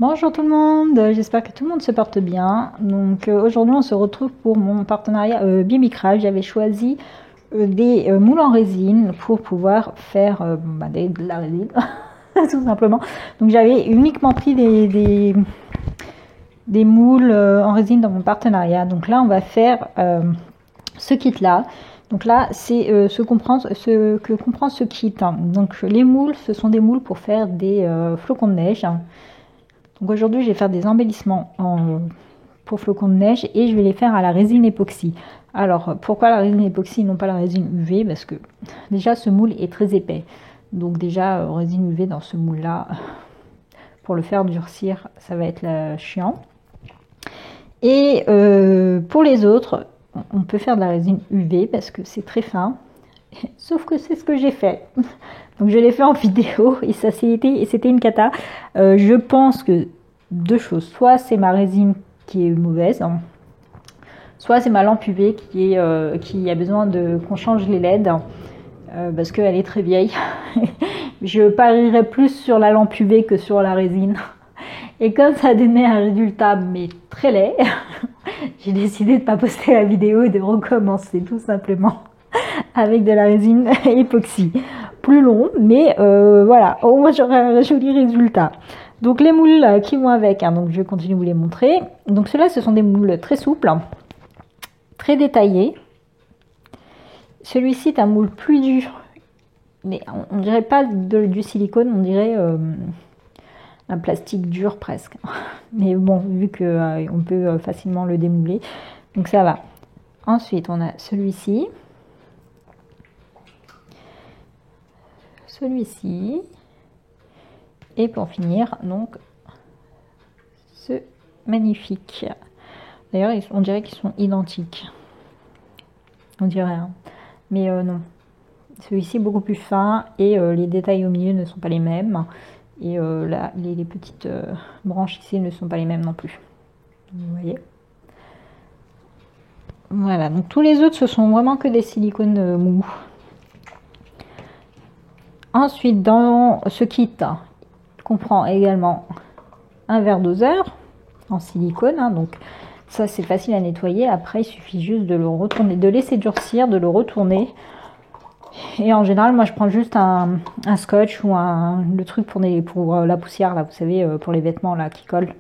Bonjour tout le monde, j'espère que tout le monde se porte bien. Donc aujourd'hui on se retrouve pour mon partenariat Bibicraft. J'avais choisi des moules en résine pour pouvoir faire de la résine tout simplement. Donc j'avais uniquement pris des moules en résine dans mon partenariat. Donc là on va faire ce kit là. Donc là c'est ce que comprend ce kit. Donc les moules, ce sont des moules pour faire des flocons de neige. Donc aujourd'hui, je vais faire des embellissements pour flocons de neige et je vais les faire à la résine époxy. Alors, pourquoi la résine époxy et non pas la résine UV? Parce que déjà, ce moule est très épais. Donc déjà, résine UV dans ce moule-là, pour le faire durcir, ça va être chiant. Et pour les autres, on peut faire de la résine UV parce que c'est très fin. Sauf que c'est ce que j'ai fait. Donc je l'ai fait en vidéo et c'était une cata. Je pense que deux choses. Soit c'est ma résine qui est mauvaise, soit c'est ma lampe UV qui a besoin qu'on change les LED parce qu'elle est très vieille. Je parierais plus sur la lampe UV que sur la résine. Et comme ça a donné un résultat mais très laid, j'ai décidé de ne pas poster la vidéo et de recommencer tout simplement avec de la résine époxy. Plus long, mais voilà, au moins j'aurai un joli résultat. Donc les moules qui vont avec, donc je vais continuer de vous les montrer. Donc ceux-là, ce sont des moules très souples, très détaillés. Celui-ci est un moule plus dur, mais on dirait pas du silicone, on dirait un plastique dur presque. Mais bon, vu que on peut facilement le démouler, donc ça va. Ensuite, on a celui-ci. Celui-ci et pour finir donc ce magnifique. D'ailleurs on dirait qu'ils sont identiques, on dirait mais non, celui-ci est beaucoup plus fin et les détails au milieu ne sont pas les mêmes et là les petites branches ici ne sont pas les mêmes non plus, vous voyez. Voilà, donc tous les autres ce sont vraiment que des silicones mous. Ensuite, dans ce kit, il comprend également un verre doseur en silicone. Donc ça, c'est facile à nettoyer. Après, il suffit juste de le retourner, de laisser durcir, de le retourner. Et en général, moi, je prends juste un scotch ou le truc pour la poussière, là, vous savez, pour les vêtements là qui collent.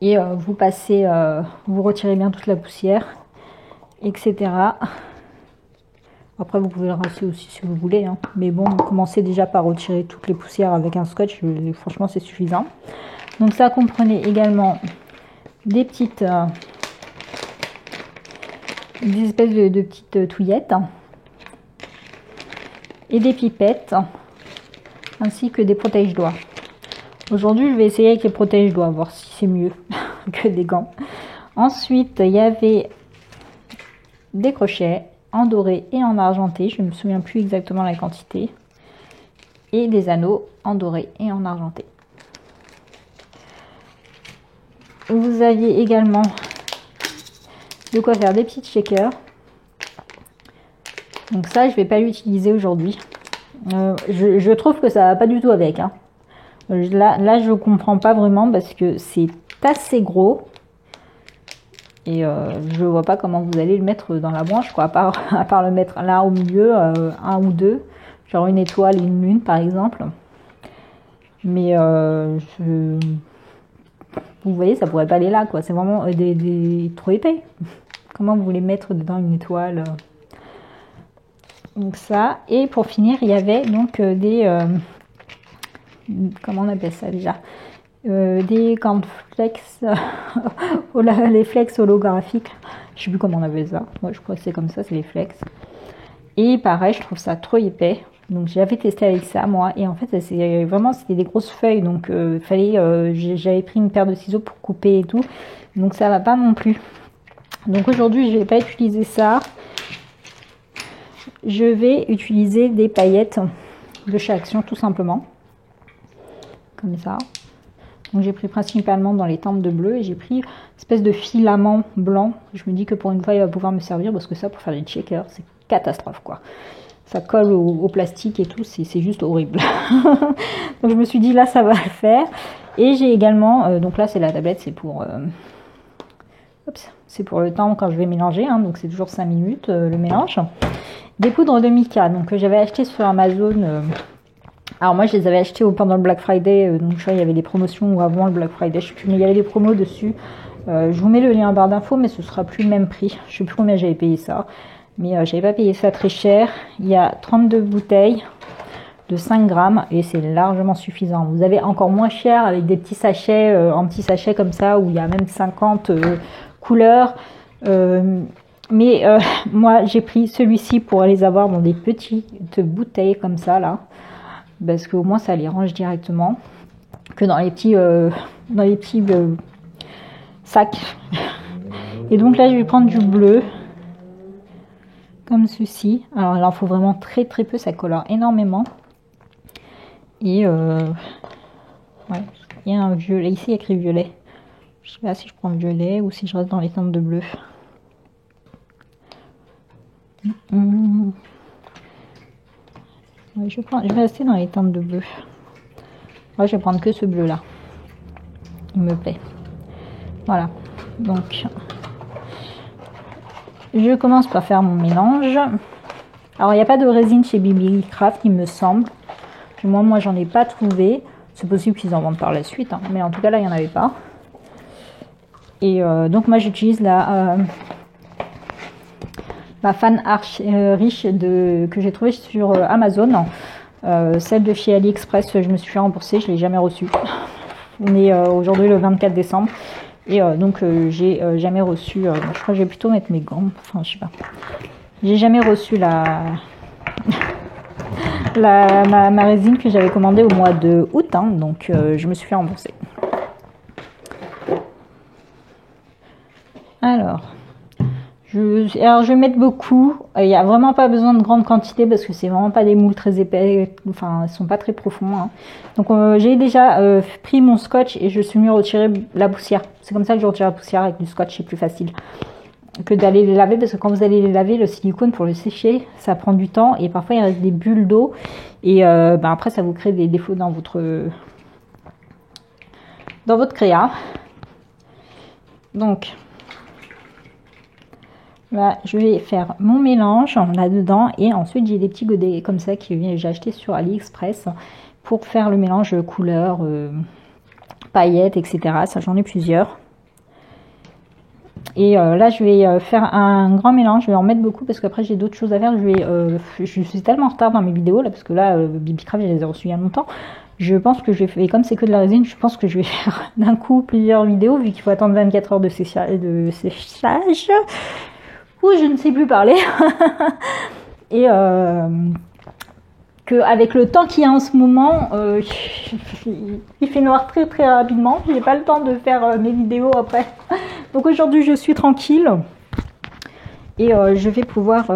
Et vous passez, vous retirez bien toute la poussière, etc. Après, vous pouvez le rincer aussi si vous voulez. Mais bon, commencez déjà par retirer toutes les poussières avec un scotch. Franchement, c'est suffisant. Donc ça comprenait également des petites... des espèces de petites touillettes. Et des pipettes. Ainsi que des protège-doigts. Aujourd'hui, je vais essayer avec les protège-doigts. Voir si c'est mieux que des gants. Ensuite, il y avait des crochets en doré et en argenté, je ne me souviens plus exactement la quantité, et des anneaux en doré et en argenté. Vous aviez également de quoi faire des petites shakers. Donc ça, je vais pas l'utiliser aujourd'hui. Je trouve que ça va pas du tout avec. Là, je comprends pas vraiment parce que c'est assez gros. Et je vois pas comment vous allez le mettre dans la branche, quoi, à part le mettre là au milieu, un ou deux, genre une étoile et une lune par exemple. Mais vous voyez, ça pourrait pas aller là, quoi. C'est vraiment trop épais. Comment vous voulez mettre dedans une étoile? Donc ça. Et pour finir, il y avait donc comment on appelle ça déjà? Des cornflakes, les flex holographiques, je sais plus comment on appelle ça, moi je crois que c'est comme ça, c'est les flex. Et pareil, je trouve ça trop épais, donc j'avais testé avec ça moi, et en fait c'était des grosses feuilles, donc j'avais pris une paire de ciseaux pour couper et tout, donc ça va pas non plus. Donc aujourd'hui je vais pas utiliser ça, je vais utiliser des paillettes de chez Action tout simplement, comme ça. Donc j'ai pris principalement dans les teintes de bleu et j'ai pris une espèce de filament blanc. Je me dis que pour une fois il va pouvoir me servir parce que ça pour faire des shakers c'est catastrophe quoi. Ça colle au plastique et tout, c'est juste horrible. Donc je me suis dit là ça va le faire. Et j'ai également, donc là c'est la tablette, c'est pour le temps quand je vais mélanger, hein, donc c'est toujours 5 minutes le mélange. Des poudres de mica, donc que j'avais acheté sur Amazon. Alors moi je les avais achetées pendant le Black Friday, donc je sais il y avait des promotions ou avant le Black Friday, je sais plus, mais il y avait des promos dessus. Je vous mets le lien en barre d'infos, mais ce sera plus le même prix. Je sais plus combien j'avais payé ça, mais j'avais pas payé ça très cher. Il y a 32 bouteilles de 5 grammes et c'est largement suffisant. Vous avez encore moins cher avec des petits sachets, en petits sachets comme ça, où il y a même 50 couleurs. Mais moi j'ai pris celui-ci pour les avoir dans des petites bouteilles comme ça là, parce qu'au moins ça les range directement, que dans les petits sacs. Et donc là je vais prendre du bleu comme ceci. Alors il en faut vraiment très très peu, ça colore énormément. Et ouais, il y a un violet, ici il y a écrit violet. Je sais pas si je prends violet ou si je reste dans les teintes de bleu. Ouais, je vais rester dans les teintes de bleu. Moi je vais prendre que ce bleu là. Il me plaît. Voilà. Donc je commence par faire mon mélange. Alors il n'y a pas de résine chez BB Craft il me semble. Moi j'en ai pas trouvé. C'est possible qu'ils en vendent par la suite, hein. Mais en tout cas là il n'y en avait pas. Et donc moi j'utilise la Fan Arch Riche que j'ai trouvé sur Amazon. Celle de chez AliExpress, je me suis fait rembourser, je l'ai jamais reçue. On est aujourd'hui le 24 décembre. Et donc j'ai jamais reçu, je crois que je vais plutôt mettre mes gants, enfin je sais pas. J'ai jamais reçu ma résine que j'avais commandée au mois de août, hein, donc je me suis fait rembourser. Alors je vais mettre beaucoup. Il n'y a vraiment pas besoin de grande quantité parce que c'est vraiment pas des moules très épais, enfin ils sont pas très profonds, hein. Donc j'ai déjà pris mon scotch et je suis mis à retirer la poussière. C'est comme ça que je retire la poussière avec du scotch, c'est plus facile que d'aller les laver, parce que quand vous allez les laver, le silicone pour le sécher ça prend du temps et parfois il reste des bulles d'eau et après ça vous crée des défauts dans votre créa. Donc là, je vais faire mon mélange là-dedans et ensuite j'ai des petits godets comme ça que j'ai acheté sur AliExpress pour faire le mélange couleur, paillettes, etc. Ça, j'en ai plusieurs. Et là, je vais faire un grand mélange. Je vais en mettre beaucoup parce qu'après j'ai d'autres choses à faire. Je suis tellement en retard dans mes vidéos là parce que là, BB Craft, je les ai reçues il y a longtemps. Je pense que je vais faire, et comme c'est que de la résine, je pense que je vais faire d'un coup plusieurs vidéos vu qu'il faut attendre 24 heures de séchage. Ou je ne sais plus parler. Et qu'avec le temps qu'il y a en ce moment, il fait noir très très rapidement. J'ai pas le temps de faire mes vidéos après. Donc aujourd'hui je suis tranquille. Et je vais pouvoir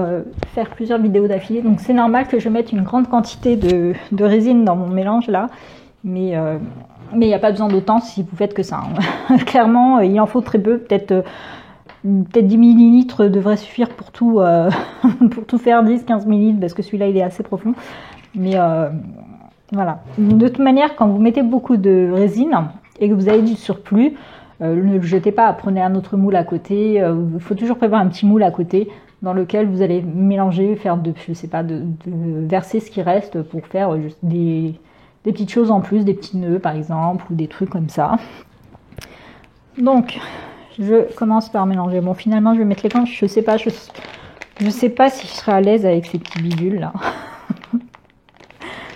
faire plusieurs vidéos d'affilée. Donc c'est normal que je mette une grande quantité de résine dans mon mélange là. Mais il n'y a pas besoin d'autant si vous faites que ça, hein. Clairement, il en faut très peu, peut-être 10 millilitres devrait suffire pour tout, pour tout faire, 10-15 millilitres, parce que celui-là il est assez profond. Mais voilà. De toute manière, quand vous mettez beaucoup de résine et que vous avez du surplus, ne le jetez pas, prenez un autre moule à côté. Il faut toujours prévoir un petit moule à côté dans lequel vous allez mélanger, faire je sais pas, de verser ce qui reste pour faire juste des petites choses en plus, des petits nœuds par exemple, ou des trucs comme ça. Donc, je commence par mélanger. Bon, finalement, je vais mettre les gants. Je sais pas si je serai à l'aise avec ces petits bidules là.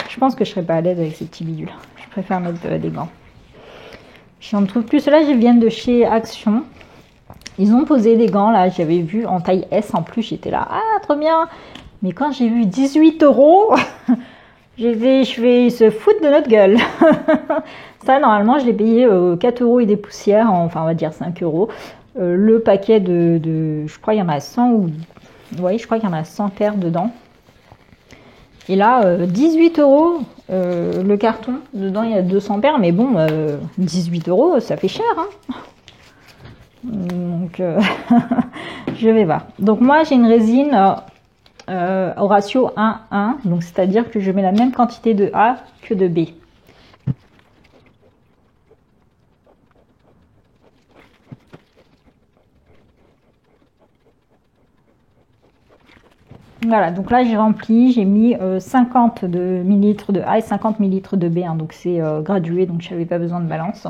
Je pense que je serai pas à l'aise avec ces petits bidules. Je préfère mettre des gants. J'en trouve plus. Ceux-là, je viens de chez Action. Ils ont posé des gants là. J'avais vu en taille S en plus. J'étais là, ah, trop bien. Mais quand j'ai vu 18 €, je vais se foutre de notre gueule. Ça, normalement, je l'ai payé 4 € et des poussières, enfin, on va dire 5 €. Le paquet je crois qu'il y en a 100 ou... Oui, je crois qu'il y en a 100 paires dedans. Et là, 18 € le carton. Dedans, il y a 200 paires. Mais bon, 18 €, ça fait cher, hein. Donc, je vais voir. Donc, moi, j'ai une résine au ratio 1-1. Donc, c'est-à-dire que je mets la même quantité de A que de B. Voilà, donc là j'ai rempli, j'ai mis 50 millilitres de A et 50 millilitres de B, hein, donc c'est gradué, donc je n'avais pas besoin de balance.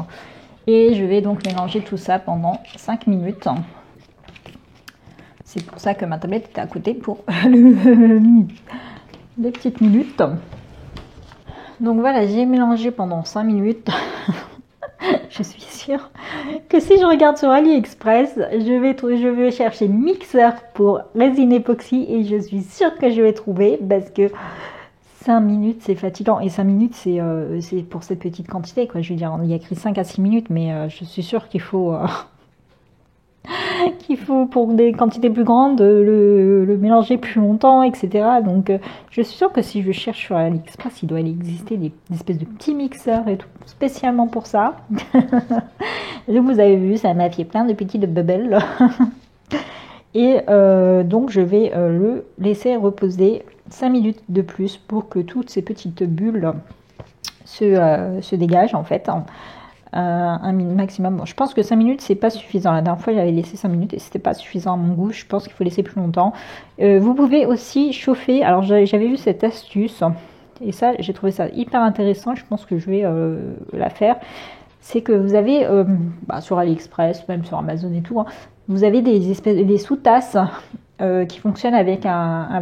Et je vais donc mélanger tout ça pendant 5 minutes. C'est pour ça que ma tablette était à côté pour les petites minutes. Donc voilà, j'ai mélangé pendant 5 minutes. Je suis sûre que si je regarde sur AliExpress, je vais chercher mixeur pour résine époxy et je suis sûre que je vais trouver parce que 5 minutes c'est fatigant et 5 minutes c'est pour cette petite quantité quoi. Je veux dire, il y a écrit 5 à 6 minutes mais je suis sûre qu'il faut pour des quantités plus grandes le mélanger plus longtemps, etc. Donc je suis sûre que si je cherche sur AliExpress, il doit exister des espèces de petits mixeurs et tout, spécialement pour ça. Donc vous avez vu, ça m'a fait plein de petits bubbles. Et donc je vais le laisser reposer 5 minutes de plus pour que toutes ces petites bulles se dégagent en fait. Un maximum. Bon, je pense que 5 minutes c'est pas suffisant. La dernière fois j'avais laissé 5 minutes et c'était pas suffisant à mon goût. Je pense qu'il faut laisser plus longtemps. Vous pouvez aussi chauffer. Alors j'avais vu cette astuce et ça j'ai trouvé ça hyper intéressant. Je pense que je vais la faire. C'est que vous avez sur AliExpress, même sur Amazon et tout, hein, vous avez des sous-tasses qui fonctionnent avec un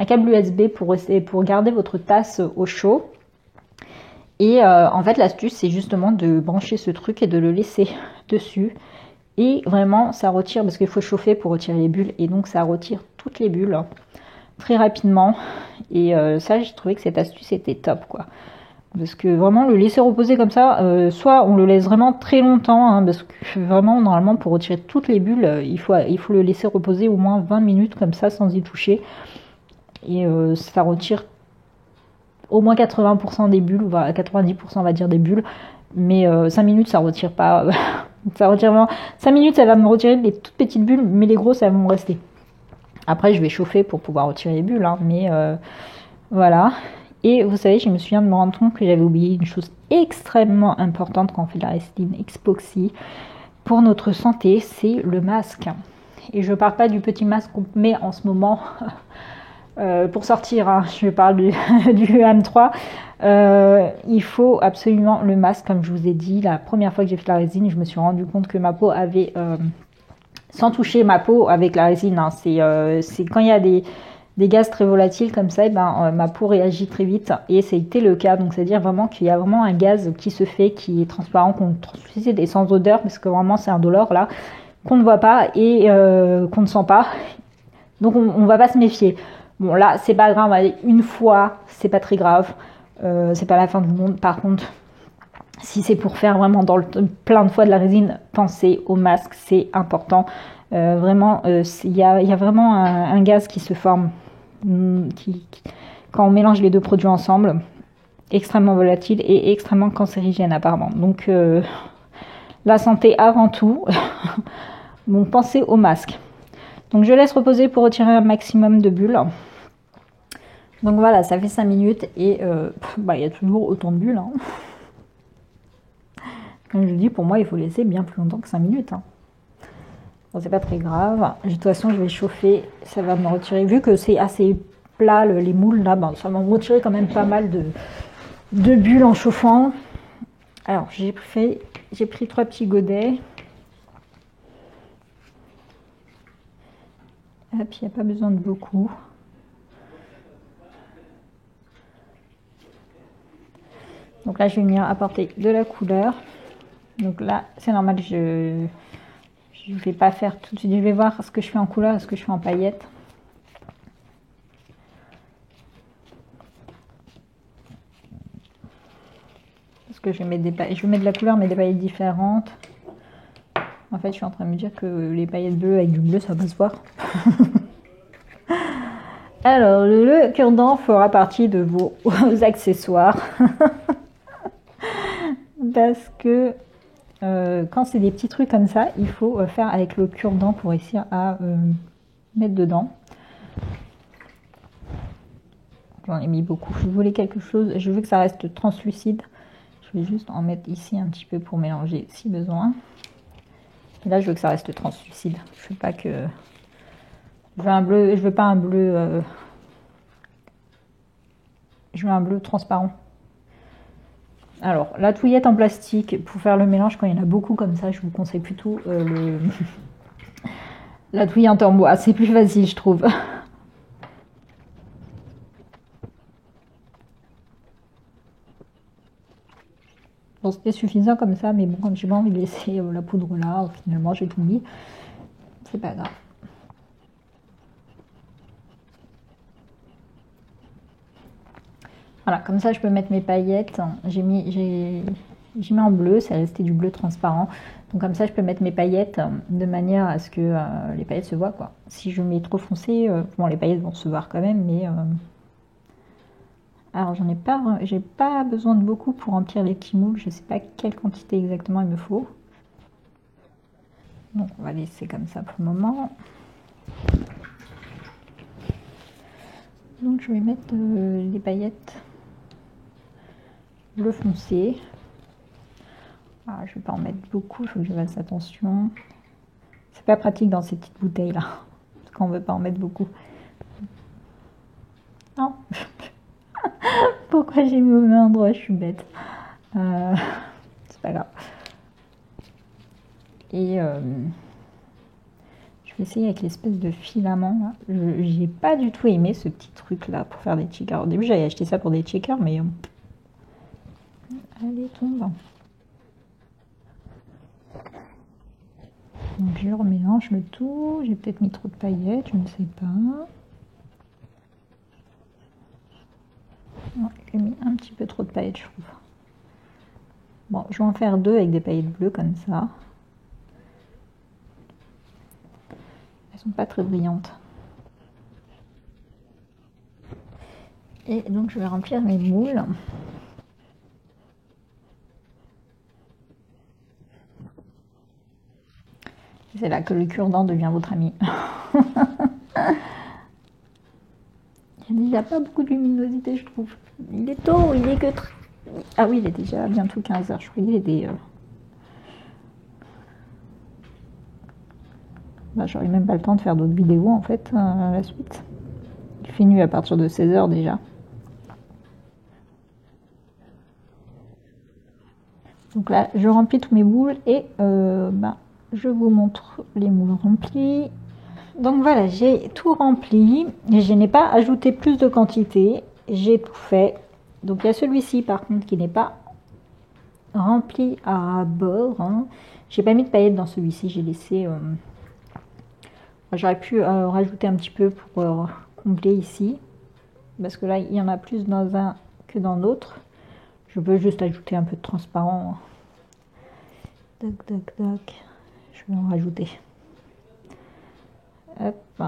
câble USB pour garder votre tasse au chaud. Et en fait l'astuce c'est justement de brancher ce truc et de le laisser dessus. Et vraiment ça retire, parce qu'il faut chauffer pour retirer les bulles. Et donc ça retire toutes les bulles très rapidement. Et ça j'ai trouvé que cette astuce était top quoi. Parce que vraiment le laisser reposer comme ça, soit on le laisse vraiment très longtemps. Hein, parce que vraiment normalement pour retirer toutes les bulles, il faut le laisser reposer au moins 20 minutes comme ça sans y toucher. Et ça retire au moins 80% des bulles, 90% on va dire des bulles, mais 5 minutes ça retire pas, ça retire vraiment, 5 minutes ça va me retirer les toutes petites bulles, mais les grosses elles vont rester. Après je vais chauffer pour pouvoir retirer les bulles, hein, mais voilà. Et vous savez, je me souviens de me rendre compte que j'avais oublié une chose extrêmement importante quand on fait de la résine époxy pour notre santé, c'est le masque. Et je parle pas du petit masque qu'on met en ce moment pour sortir, hein, je parle du M3. Il faut absolument le masque, comme je vous ai dit. La première fois que j'ai fait de la résine, je me suis rendu compte que ma peau avait, sans toucher ma peau avec la résine, hein, c'est quand il y a des gaz très volatiles comme ça, et ma peau réagit très vite et c'était le cas. Donc c'est à dire vraiment qu'il y a vraiment un gaz qui se fait, qui est transparent, qu'on translucide et sans odeur, parce que vraiment c'est indolore là, qu'on ne voit pas et qu'on ne sent pas. Donc on va pas se méfier. Bon là c'est pas grave, allez, une fois c'est pas très grave, c'est pas la fin du monde. Par contre si c'est pour faire vraiment plein de fois de la résine, pensez au masque, c'est important. Vraiment il y a vraiment un gaz qui se forme quand on mélange les deux produits ensemble, extrêmement volatile et extrêmement cancérigène apparemment. Donc la santé avant tout. Donc pensez au masque. Donc je laisse reposer pour retirer un maximum de bulles. Donc voilà, ça fait 5 minutes et il y a toujours autant de bulles. Hein. Comme je dis, pour moi il faut laisser bien plus longtemps que 5 minutes. Hein. Bon, c'est pas très grave. De toute façon je vais chauffer, ça va me retirer. Vu que c'est assez plat les moules là, ça va me retirer quand même pas mal de bulles en chauffant. Alors j'ai pris 3 petits godets. Hop, il n'y a pas besoin de beaucoup. Donc là, je vais venir apporter de la couleur. Donc là, c'est normal, je ne vais pas faire tout de suite. Je vais voir ce que je fais en couleur et ce que je fais en paillettes. Parce que je vais mettre de la couleur, mais des paillettes différentes. En fait, je suis en train de me dire que les paillettes bleues avec du bleu, ça va se voir. Alors, le cure-dent fera partie de vos accessoires. Parce que quand c'est des petits trucs comme ça, il faut faire avec le cure-dent pour réussir à mettre dedans. J'en ai mis beaucoup. Je voulais quelque chose, je veux que ça reste translucide. Je vais juste en mettre ici un petit peu pour mélanger si besoin. Et là, je veux que ça reste translucide. Je veux pas que Je veux un bleu, je veux pas un bleu, je veux un bleu transparent. Alors, la touillette en plastique pour faire le mélange quand il y en a beaucoup comme ça, je vous conseille plutôt la touillette en bois. C'est plus facile, je trouve. Bon, c'était suffisant comme ça, mais bon, comme j'ai pas envie de laisser la poudre là, finalement j'ai tout mis. C'est pas grave. Voilà, comme ça je peux mettre mes paillettes. J'ai mis en bleu, c'est resté du bleu transparent. Donc comme ça je peux mettre mes paillettes de manière à ce que les paillettes se voient quoi. Si je mets trop foncé, bon les paillettes vont se voir quand même, mais alors j'ai pas besoin de beaucoup pour remplir les petits moules. Je sais pas quelle quantité exactement il me faut. Donc on va laisser comme ça pour le moment. Donc je vais mettre les paillettes bleu foncé. Ah, je vais pas en mettre beaucoup, il faut que je fasse attention. C'est pas pratique dans ces petites bouteilles là, parce qu'on veut pas en mettre beaucoup. Non. Pourquoi j'ai mis au même endroit? Je suis bête. C'est pas grave. Et je vais essayer avec l'espèce de filament là. J'ai pas du tout aimé ce petit truc là pour faire des checkers. Au début j'avais acheté ça pour des checkers, mais allez tombe. Donc je remélange le tout. J'ai peut-être mis trop de paillettes, je ne sais pas. Ouais, j'ai mis un petit peu trop de paillettes, je trouve. Bon, je vais en faire deux avec des paillettes bleues comme ça. Elles sont pas très brillantes. Et donc je vais remplir mes moules. C'est là que le cure-dent devient votre ami. Il n'y a déjà pas beaucoup de luminosité, je trouve. Il est tôt, il est que... Ah oui, il est déjà bientôt 15h. Je croyais qu'il était... Bah, j'aurais même pas le temps de faire d'autres vidéos, en fait, à la suite. Il fait nuit à partir de 16h déjà. Donc là, je remplis tous mes moules et je vous montre les moules remplis. Donc voilà, j'ai tout rempli. Je n'ai pas ajouté plus de quantité. J'ai tout fait. Donc il y a celui-ci par contre qui n'est pas rempli à bord. Hein. J'ai pas mis de paillettes dans celui-ci. J'ai laissé... J'aurais pu rajouter un petit peu pour combler ici. Parce que là, il y en a plus dans un que dans l'autre. Je peux juste ajouter un peu de transparent. Tac, tac, tac. Je vais en rajouter. Hop.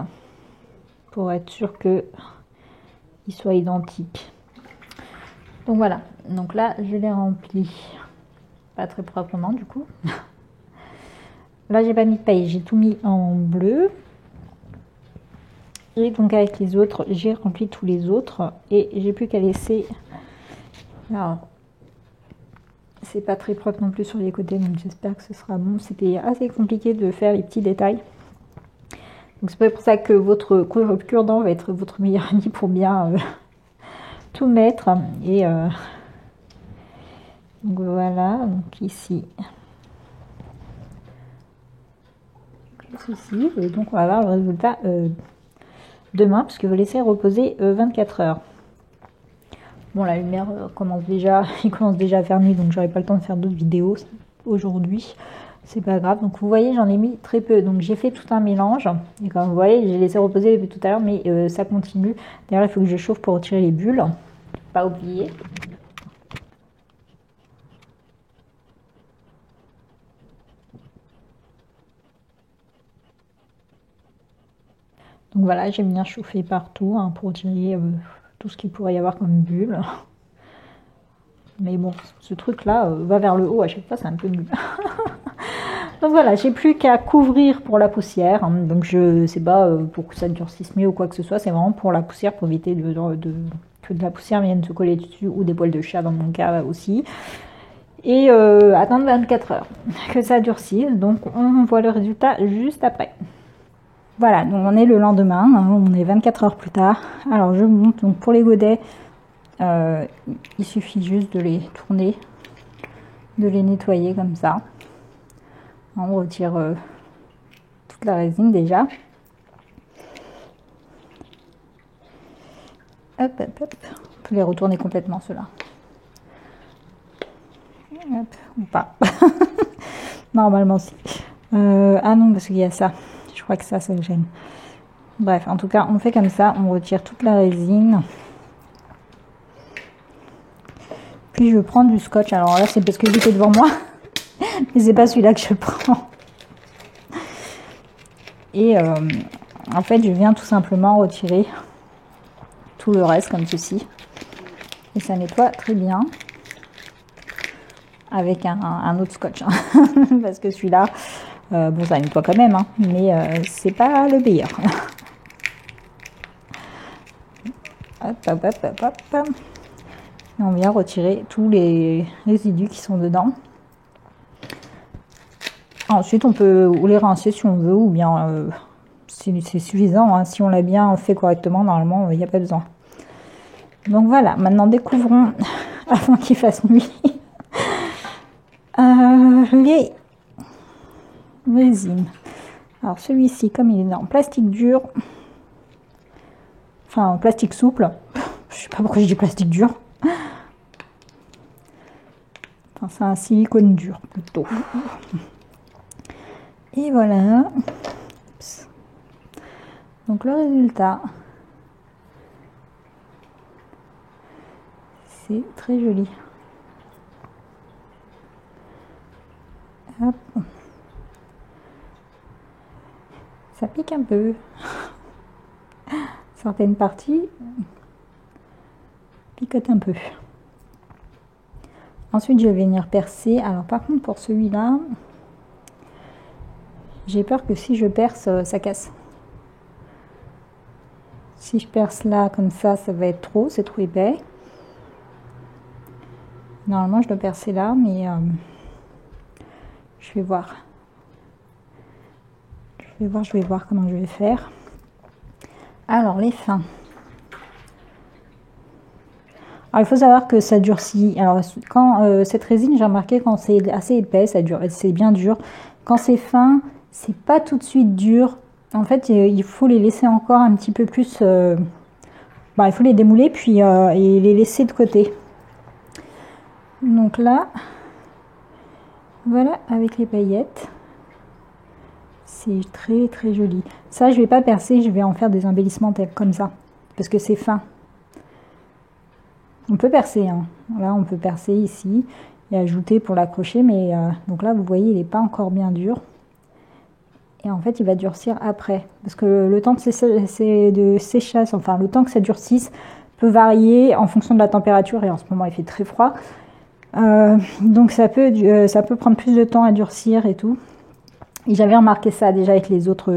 Pour être sûr que ils soient identiques. Donc voilà. Donc là, je l'ai rempli. Pas très proprement du coup. Là, j'ai pas mis de paillettes. J'ai tout mis en bleu. Et donc avec les autres, j'ai rempli tous les autres. Et j'ai plus qu'à laisser... Alors, c'est pas très propre non plus sur les côtés, donc j'espère que ce sera bon. C'était assez compliqué de faire les petits détails. Donc c'est pour ça que votre cure-dent va être votre meilleur ami pour bien tout mettre. Et donc voilà, donc ici. Ceci, et donc on va voir le résultat demain, parce que je vais laisser reposer 24 heures. Bon, la lumière commence déjà, il commence déjà à faire nuit, donc j'aurai pas le temps de faire d'autres vidéos aujourd'hui. C'est pas grave. Donc vous voyez, j'en ai mis très peu. Donc j'ai fait tout un mélange. Et comme vous voyez, j'ai laissé reposer depuis tout à l'heure, mais ça continue. D'ailleurs, il faut que je chauffe pour retirer les bulles. Pas oublier. Donc voilà, j'ai bien chauffé partout hein, pour retirer tout ce qu'il pourrait y avoir comme bulle. Mais bon, ce truc-là va vers le haut à chaque fois, c'est un peu nul. Donc voilà, j'ai plus qu'à couvrir pour la poussière. Hein, donc je sais pas pour que ça durcisse mieux ou quoi que ce soit. C'est vraiment pour la poussière, pour éviter que de la poussière vienne se coller dessus ou des poils de chat dans mon cas aussi. Et attendre 24 heures que ça durcisse. Donc on voit le résultat juste après. Voilà, donc on est le lendemain, hein, on est 24 heures plus tard. Alors je vous montre, donc pour les godets, il suffit juste de les tourner, de les nettoyer comme ça. On retire toute la résine déjà. Hop, hop, hop. On peut les retourner complètement ceux-là. Hop, ou pas. Normalement si. Ah non, parce qu'il y a ça. Je crois que ça me gêne. Bref, en tout cas, on fait comme ça. On retire toute la résine. Puis je prends du scotch. Alors là, c'est parce que j'étais devant moi. Mais c'est pas celui-là que je prends. Et en fait, je viens tout simplement retirer tout le reste comme ceci. Et ça nettoie très bien. Avec un autre scotch. Hein. Parce que celui-là, bon, ça nettoie quand même. Hein, mais c'est pas le meilleur. Hop, hop, hop, hop, hop. Et on vient retirer tous les résidus qui sont dedans. Ensuite, on peut les rincer si on veut, ou bien c'est suffisant. Hein. Si on l'a bien fait correctement, normalement, il n'y a pas besoin. Donc voilà, maintenant découvrons, avant qu'il fasse nuit, les résines. Alors celui-ci, comme il est en plastique dur, enfin en plastique souple, je sais pas pourquoi je dis plastique dur. Enfin, c'est un silicone dur plutôt. Et voilà. Donc le résultat, c'est très joli. Hop. Ça pique un peu. Certaines parties picotent un peu. Ensuite, je vais venir percer. Alors par contre, pour celui-là, j'ai peur que si je perce, ça casse. Si je perce là, comme ça va être trop, c'est trop épais. Normalement, je dois percer là, mais je vais voir. Je vais voir comment je vais faire. Alors, les fins. Alors, il faut savoir que ça durcit. Alors, quand cette résine, j'ai remarqué quand c'est assez épais, c'est bien dur. Quand c'est fin, c'est pas tout de suite dur. En fait, il faut les laisser encore un petit peu plus. Il faut les démouler puis et les laisser de côté. Donc là, voilà avec les paillettes. C'est très très joli. Ça, je vais pas percer, je vais en faire des embellissements comme ça, parce que c'est fin. On peut percer, hein. Là on peut percer ici et ajouter pour l'accrocher, mais donc là vous voyez il n'est pas encore bien dur. Et en fait il va durcir après, parce que le temps de séchage, enfin le temps que ça durcisse peut varier en fonction de la température, et en ce moment il fait très froid. Donc ça peut prendre plus de temps à durcir et tout. Et j'avais remarqué ça déjà avec les autres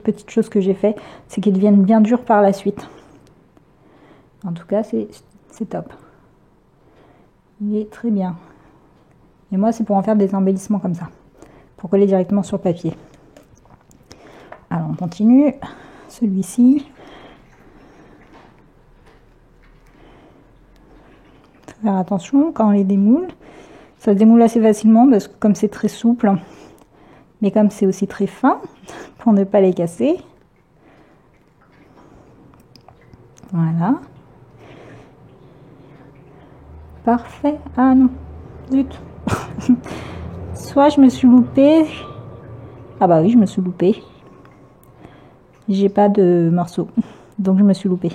petites choses que j'ai fait, c'est qu'ils deviennent bien durs par la suite. En tout cas, c'est top. Il est très bien. Et moi, c'est pour en faire des embellissements comme ça, pour coller directement sur le papier. Alors, on continue. Celui-ci. Faut faire attention quand on les démoule. Ça se démoule assez facilement parce que comme c'est très souple, mais comme c'est aussi très fin, pour ne pas les casser. Voilà. Parfait. Ah non, zut. Soit je me suis loupée. Ah bah oui, je me suis loupée. J'ai pas de morceau, donc je me suis loupée.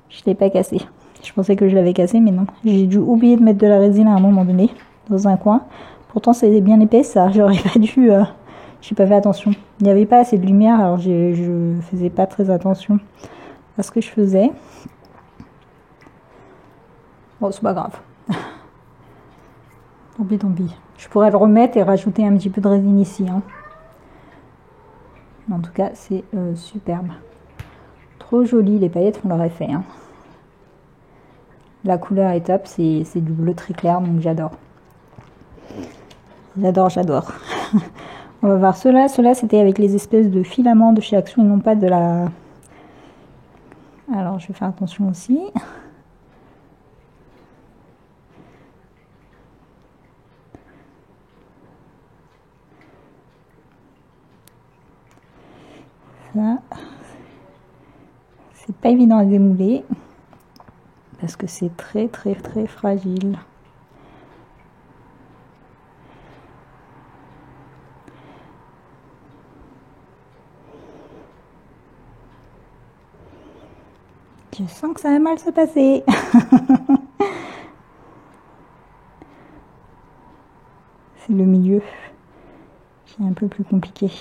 Je l'ai pas cassé. Je pensais que je l'avais cassé, mais non. J'ai dû oublier de mettre de la résine à un moment donné, dans un coin. Pourtant, c'est bien épais, ça. J'aurais pas dû... J'ai pas fait attention. Il n'y avait pas assez de lumière, alors je faisais pas très attention à ce que je faisais. Bon, c'est pas grave. Tant pis. Je pourrais le remettre et rajouter un petit peu de résine ici. Hein. En tout cas, c'est superbe. Trop joli, les paillettes font leur effet. Hein. La couleur est top, c'est du bleu très clair, donc j'adore. J'adore. On va voir ceux-là. Ceux-là, c'était avec les espèces de filaments de chez Action et non pas de la... Alors, je vais faire attention aussi. Ça, c'est pas évident à démouler parce que c'est très très très fragile. Je sens que ça va mal se passer. C'est le milieu qui est un peu plus compliqué.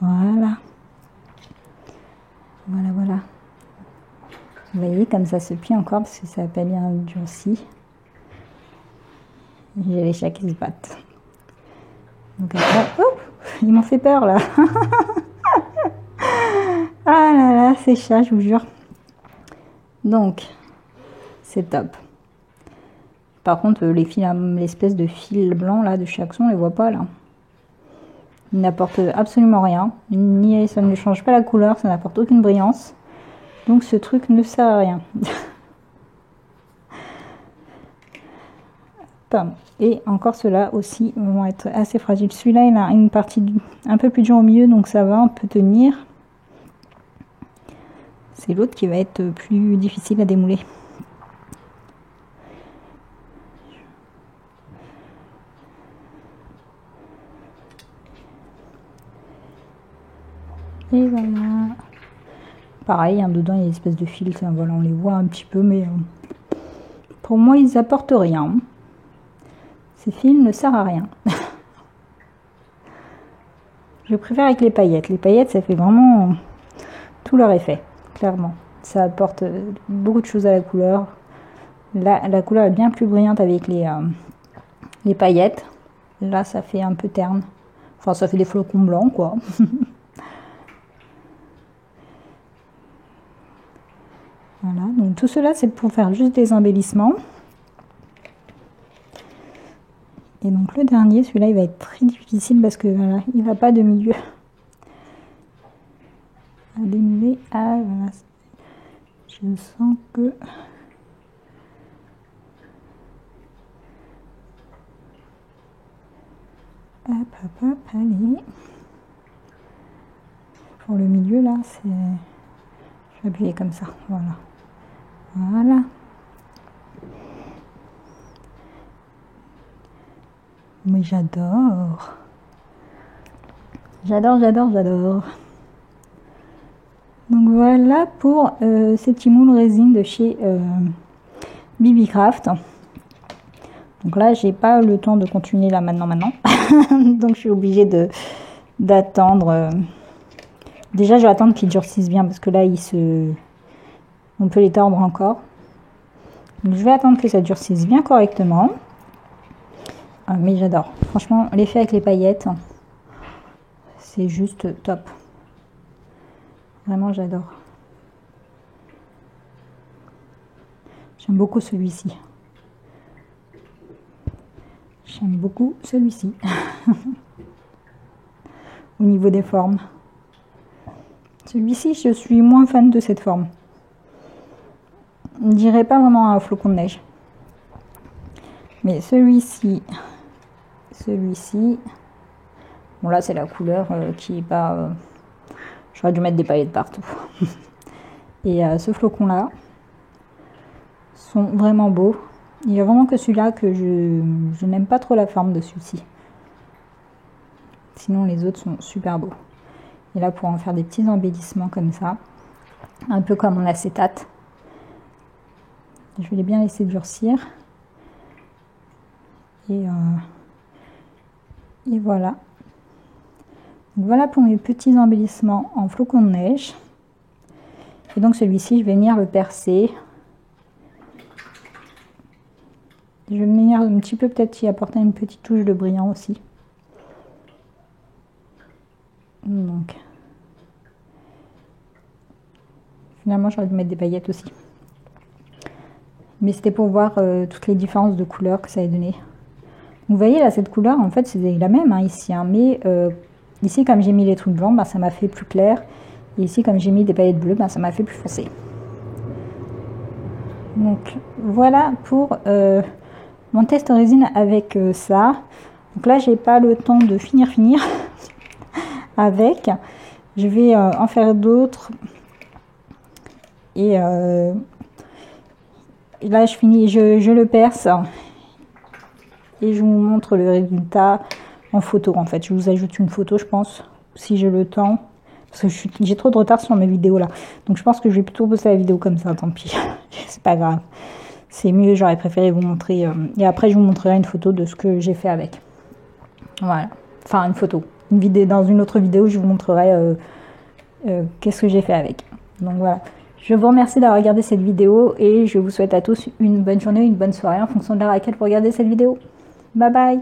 Voilà. Voilà, voilà. Vous voyez comme ça se plie encore parce que ça n'a pas bien durci. J'ai les chats qui se battent. Donc après, oh, ils m'ont fait peur là. Ah là là, ces chats, je vous jure. Donc, c'est top. Par contre, les fils, l'espèce de fil blanc là de chez Action, on les voit pas là. Il n'apporte absolument rien. Ni ça ne change pas la couleur, ça n'apporte aucune brillance. Donc ce truc ne sert à rien. Et encore ceux-là aussi vont être assez fragiles. Celui-là, il a une partie un peu plus dure au milieu, donc ça va, on peut tenir. C'est l'autre qui va être plus difficile à démouler. Et voilà. Pareil, hein, dedans il y a des espèces de fils, hein, voilà, on les voit un petit peu, mais pour moi ils apportent rien. Ces fils ne servent à rien. Je préfère avec les paillettes. Les paillettes, ça fait vraiment tout leur effet, clairement. Ça apporte beaucoup de choses à la couleur. La couleur est bien plus brillante avec les paillettes. Là, ça fait un peu terne. Enfin, ça fait des flocons blancs, quoi. Voilà, donc tout cela, c'est pour faire juste des embellissements. Et donc le dernier, celui-là, il va être très difficile parce que voilà, il va pas de milieu à démouler. Ah, voilà. Je sens que... Hop, hop, hop, allez. Pour le milieu, là, c'est... Je vais appuyer comme ça, voilà. Voilà. Mais j'adore. J'adore, j'adore, j'adore. Donc voilà pour ces petits moules résine de chez BB Craft. Donc là, j'ai pas le temps de continuer là maintenant. Donc je suis obligée d'attendre. Déjà, je vais attendre qu'ils durcissent bien parce que là, on peut les tordre encore. Donc, je vais attendre que ça durcisse bien correctement. Ah, mais j'adore. Franchement, l'effet avec les paillettes, c'est juste top. Vraiment, j'adore. J'aime beaucoup celui-ci. J'aime beaucoup celui-ci. Au niveau des formes. Celui-ci, je suis moins fan de cette forme. On dirait pas vraiment un flocon de neige. Mais celui-ci, bon là c'est la couleur qui est pas... j'aurais dû mettre des paillettes partout. Et ce flocon là sont vraiment beaux. Il y a vraiment que celui-là que je n'aime pas trop la forme de celui-ci. Sinon les autres sont super beaux. Et là pour en faire des petits embellissements comme ça, un peu comme en acétate. Je vais les bien laisser durcir. Et voilà. Donc voilà pour mes petits embellissements en flocons de neige. Et donc celui-ci, je vais venir le percer. Je vais venir un petit peu peut-être y apporter une petite touche de brillant aussi. Donc finalement, j'aurais dû mettre des paillettes aussi. Mais c'était pour voir toutes les différences de couleurs que ça a donné. Vous voyez là, cette couleur, en fait, c'est la même hein, ici. Hein, mais ici, comme j'ai mis les trucs blancs, bah, ça m'a fait plus clair. Et ici, comme j'ai mis des paillettes bleues, bah, ça m'a fait plus foncé. Donc, voilà pour mon test résine avec ça. Donc là, j'ai pas le temps de finir avec. Je vais en faire d'autres. Et là, je finis, je le perce. Et je vous montre le résultat en photo en fait. Je vous ajoute une photo je pense, si j'ai le temps. Parce que j'ai trop de retard sur mes vidéos là. Donc je pense que je vais plutôt poster la vidéo comme ça, tant pis. C'est pas grave. C'est mieux, j'aurais préféré vous montrer. Et après je vous montrerai une photo de ce que j'ai fait avec. Voilà. Enfin une photo. Une vidéo, dans une autre vidéo je vous montrerai qu'est-ce que j'ai fait avec. Donc voilà. Je vous remercie d'avoir regardé cette vidéo. Et je vous souhaite à tous une bonne journée, une bonne soirée en fonction de l'heure à laquelle vous regardez cette vidéo. Bye bye.